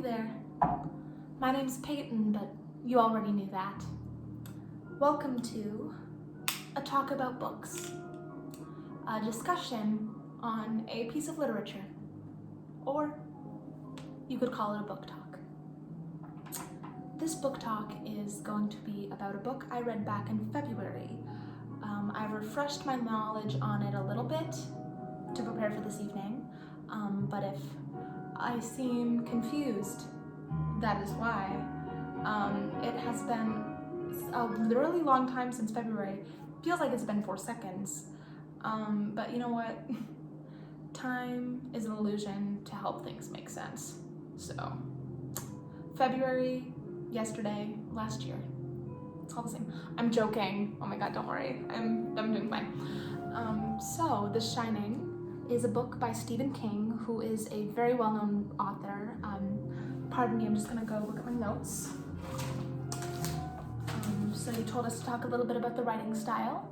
there. My name's Peyton, but you already knew that. Welcome to A Talk About Books, a discussion on a piece of literature, or you could call it a book talk. This book talk is going to be about a book I read back in February. I refreshed my knowledge on it a little bit to prepare for this evening, but if I seem confused, that is why. It has been a really long time since February. Feels like it's been 4 seconds. But you know what? Time is an illusion to help things make sense. So, February, yesterday, last year. It's all the same. I'm joking. Oh my god, don't worry. I'm doing fine. So, The Shining is a book by Stephen King, who is a very well-known author. Pardon me, I'm just gonna go look at my notes. So you told us to talk a little bit about the writing style,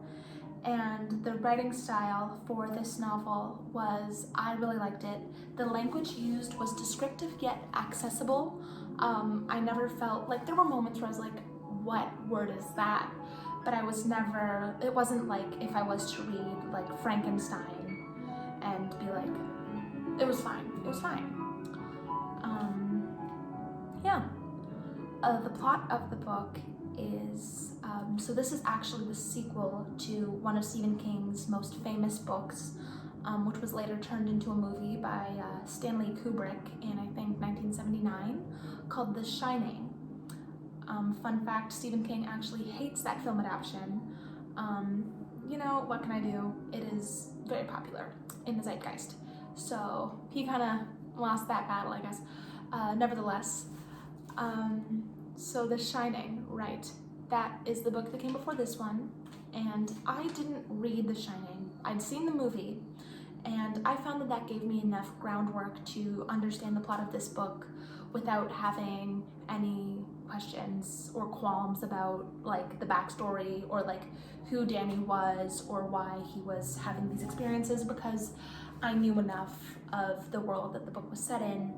and the writing style for this novel was, I really liked it. The language used was descriptive yet accessible. I never felt like, there were moments where I was like, what word is that? But I was never, it wasn't like if I was to read like Frankenstein and be like, it was fine. The plot of the book is, so this is actually the sequel to one of Stephen King's most famous books, which was later turned into a movie by Stanley Kubrick in, I think, 1979, called The Shining. Fun fact, Stephen King actually hates that film adaptation. You know, what can I do? It is very popular in the zeitgeist. So he kind of lost that battle, I guess. Nevertheless, so The Shining, right, that is the book that came before this one, and I didn't read The Shining. I'd seen the movie, and I found that that gave me enough groundwork to understand the plot of this book without having any questions or qualms about like the backstory or like who Danny was or why he was having these experiences, because I knew enough of the world that the book was set in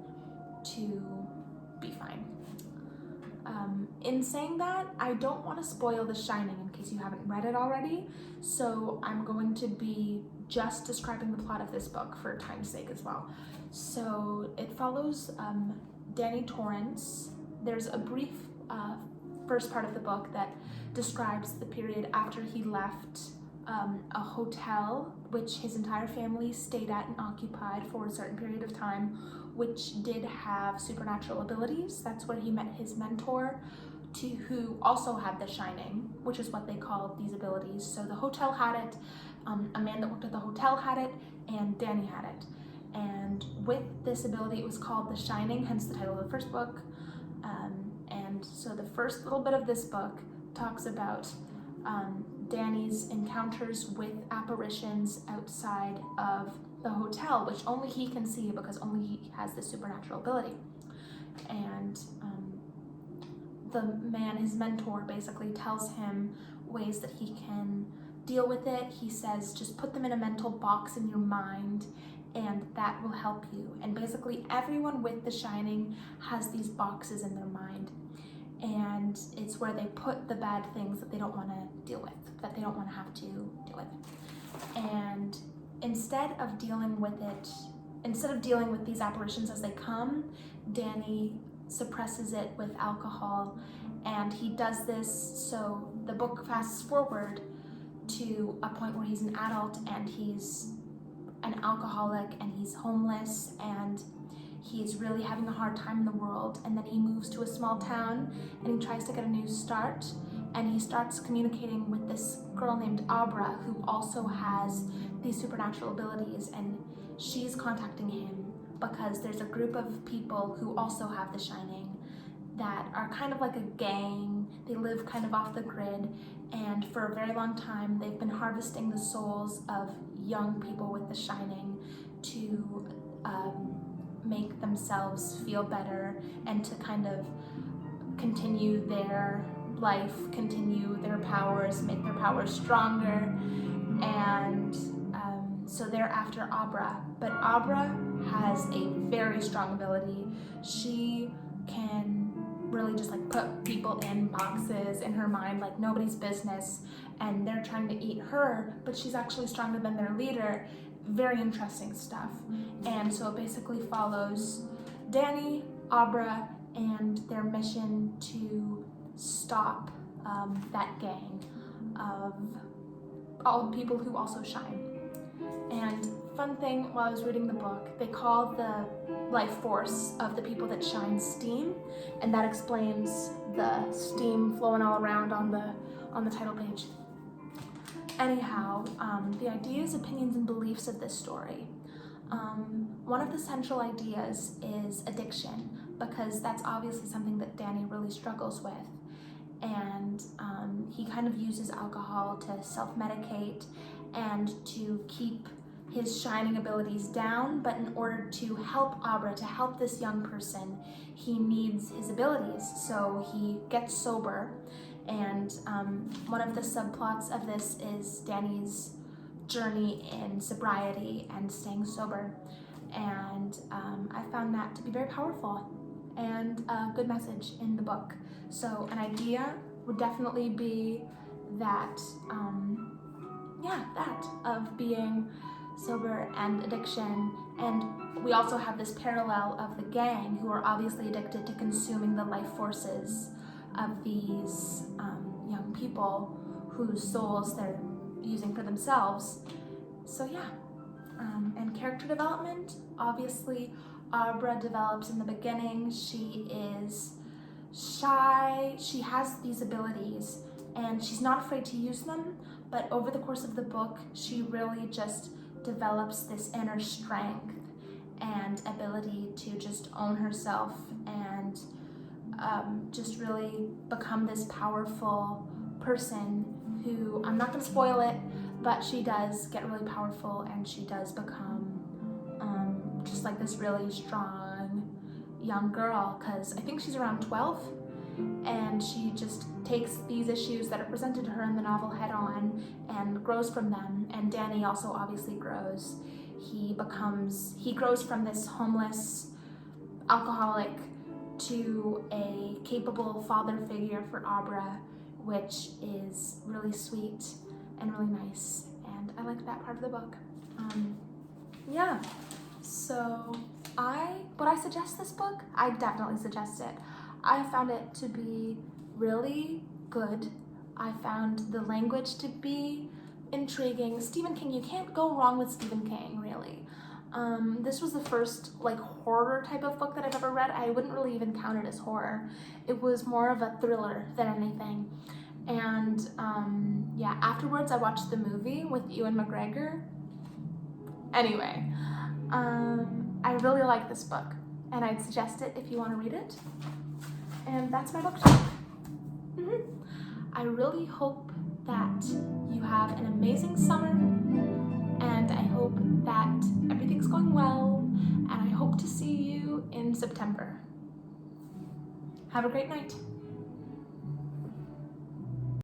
to be fine. In saying that, I don't want to spoil The Shining in case you haven't read it already, so I'm going to be just describing the plot of this book for time's sake as well. So it follows Danny Torrance. There's a brief first part of the book that describes the period after he left a hotel which his entire family stayed at and occupied for a certain period of time, which did have supernatural abilities. That's where he met his mentor, who also had The Shining, which is what they called these abilities. So the hotel had it, a man that worked at the hotel had it, and Danny had it. And with this ability, it was called The Shining, hence the title of the first book. And so the first little bit of this book talks about Danny's encounters with apparitions outside of the hotel, which only he can see because only he has this supernatural ability. And the man, his mentor, basically tells him ways that he can deal with it. He says, just put them in a mental box in your mind and that will help you. And basically everyone with The Shining has these boxes in their mind. And it's where they put the bad things that they don't want to deal with, that they don't want to have to deal with. And instead of dealing with these apparitions as they come, Danny suppresses it with alcohol, and he does this, so the book fast forward to a point where he's an adult and he's an alcoholic and he's homeless and he's really having a hard time in the world, and then he moves to a small town and he tries to get a new start, and he starts communicating with this girl named Abra who also has these supernatural abilities, and she's contacting him because there's a group of people who also have The Shining that are kind of like a gang. They live kind of off the grid, and for a very long time they've been harvesting the souls of young people with The Shining to make themselves feel better and to kind of continue their life, continue their powers, make their powers stronger. And so they're after Abra, but Abra has a very strong ability. She really just like put people in boxes in her mind, like nobody's business, and they're trying to eat her, but she's actually stronger than their leader. Very interesting stuff. And so it basically follows Dani, Abra, and their mission to stop that gang of all people who also shine. And fun thing, while I was reading the book, they call the life force of the people that shine steam, and that explains the steam flowing all around on the title page. Anyhow, the ideas, opinions, and beliefs of this story. One of the central ideas is addiction, because that's obviously something that Dani really struggles with. And he kind of uses alcohol to self-medicate and to keep his shining abilities down, but in order to help Abra, to help this young person, he needs his abilities. So he gets sober, and one of the subplots of this is Dani's journey in sobriety and staying sober. And I found that to be very powerful and a good message in the book. So an idea would definitely be that, that of being sober and addiction. And we also have this parallel of the gang, who are obviously addicted to consuming the life forces of these young people whose souls they're using for themselves. So yeah, and character development, obviously Abra develops in the beginning. She is shy, she has these abilities, and she's not afraid to use them, but over the course of the book, she really just develops this inner strength and ability to just own herself and just really become this powerful person who, I'm not going to spoil it, but she does get really powerful, and she does become just like this really strong young girl, because I think she's around 12, and she just takes these issues that are presented to her in the novel head on and grows from them. And Dani also obviously grows. He grows from this homeless alcoholic to a capable father figure for Abra, which is really sweet and really nice, and I like that part of the book. Yeah, so would I suggest this book? I definitely suggest it. I found it to be really good. I found the language to be intriguing. Stephen King, you can't go wrong with Stephen King, really. This was the first like horror type of book that I've ever read. I wouldn't really even count it as horror. It was more of a thriller than anything. And yeah, afterwards I watched the movie with Ewan McGregor. Anyway, I really like this book, and I'd suggest it if you want to read it. And that's my book talk. I really hope that you have an amazing summer, and I hope that everything's going well, and I hope to see you in September. Have a great night.